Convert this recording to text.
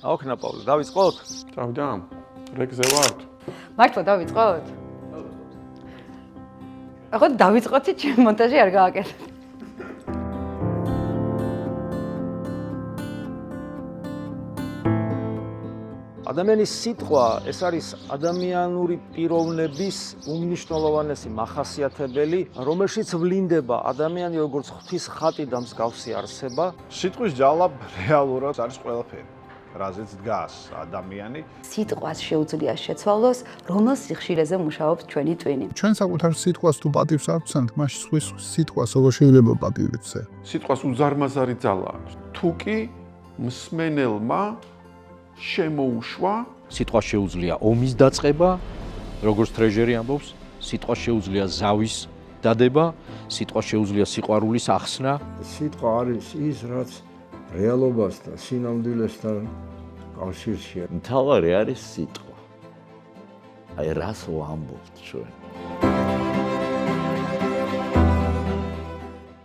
აოქნა პავლე, დავიწყოთ? წავიდა. რეგზე ვართ. მართლა დავიწყოთ? ახლა დავიწყოთ, ჩემ მონტაჟი არ გააკეთე. ადამიანის სიტყვა ეს არის ადამიანური პიროვნების უმნიშვნელოვანესი მახასიათებელი, რომელშიც ვლინდება ადამიანი როგორც ღვთის ხატი და მსგავსი არსება. სიტყვის ჯალა რეალურად არის ყველაფერი, რაზეც დგას ადამიანი. სიტყვას შეუძლია შეცვალოს, რომელ სიხშირეზე მუშაობს ჩვენი ტვინი. ჩვენ საკუთარ სიტყვას თუ პატივს არ ვცემთ, მაშინ სხვის სიტყვას როგორ შეიძლება პატივიცე? სიტყვას უზარმაზარი ძალა აქვს. თუ კი მსმენელმა შემოუშვა, სიტყვა შეუძლია ომის დაწყება, როგორც ტრეჟერი ამბობს, სიტყვა შეუძლია ზავის დადება, სიტყვა შეუძლია სიყვარულის ახსნა. სიტყვა არის ის, რაც რეალობასთან, სინამდვილესთან კავშირშია. მთავარი არის სიტყვა. აი რას ვამბობთ ჩვენ?